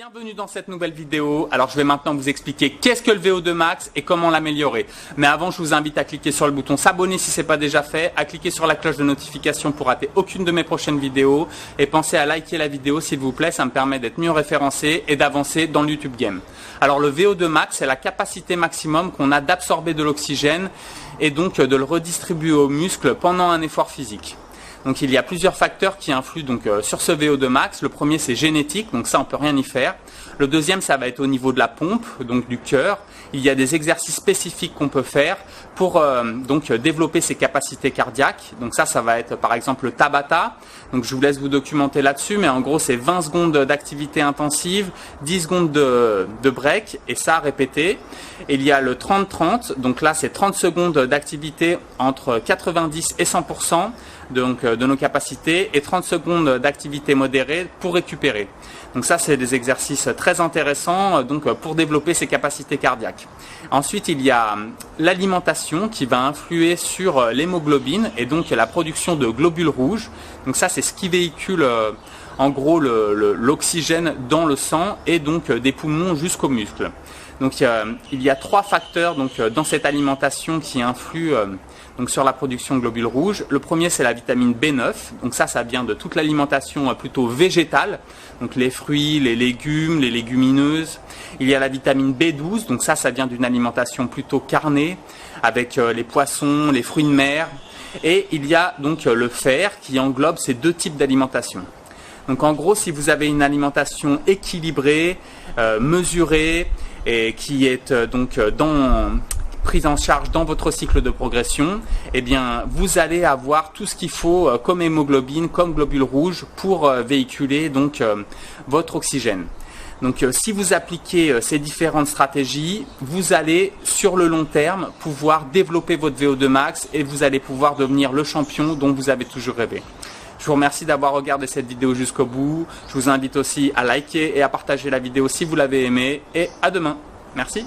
Bienvenue dans cette nouvelle vidéo. Alors je vais maintenant vous expliquer qu'est-ce que le VO2 max et comment l'améliorer. Mais avant, je vous invite à cliquer sur le bouton s'abonner si ce n'est pas déjà fait, à cliquer sur la cloche de notification pour rater aucune de mes prochaines vidéos et pensez à liker la vidéo s'il vous plaît, ça me permet d'être mieux référencé et d'avancer dans le YouTube Game. Alors le VO2 max, c'est la capacité maximum qu'on a d'absorber de l'oxygène et donc de le redistribuer aux muscles pendant un effort physique. Donc il y a plusieurs facteurs qui influent sur ce VO2 max. Le premier c'est génétique, donc ça on peut rien y faire. Le deuxième ça va être au niveau de la pompe, donc du cœur. Il y a des exercices spécifiques qu'on peut faire pour développer ses capacités cardiaques. Donc ça va être par exemple le Tabata. Donc je vous laisse vous documenter là-dessus, mais en gros c'est 20 secondes d'activité intensive, 10 secondes de break et ça répété. Et il y a le 30-30, donc là c'est 30 secondes d'activité entre 90 et 100%. De nos capacités et 30 secondes d'activité modérée pour récupérer. Donc ça c'est des exercices très intéressants pour développer ses capacités cardiaques. Ensuite il y a l'alimentation qui va influer sur l'hémoglobine et donc la production de globules rouges. Donc ça c'est ce qui véhicule en gros l'oxygène dans le sang et donc des poumons jusqu'aux muscles. Donc il y a trois facteurs dans cette alimentation qui influent sur la production de globules rouges. Le premier c'est la vitamine B9, donc ça vient de toute l'alimentation plutôt végétale, donc les fruits, les légumes, les légumineuses. Il y a la vitamine B12, donc ça vient d'une alimentation plutôt carnée, avec les poissons, les fruits de mer. Et il y a donc le fer qui englobe ces deux types d'alimentation. Donc en gros, si vous avez une alimentation équilibrée, mesurée, et qui est prise en charge dans votre cycle de progression, eh bien vous allez avoir tout ce qu'il faut comme hémoglobine, comme globules rouges pour véhiculer votre oxygène. Donc si vous appliquez ces différentes stratégies, vous allez sur le long terme pouvoir développer votre VO2 max et vous allez pouvoir devenir le champion dont vous avez toujours rêvé. Je vous remercie d'avoir regardé cette vidéo jusqu'au bout. Je vous invite aussi à liker et à partager la vidéo si vous l'avez aimée et à demain. Merci.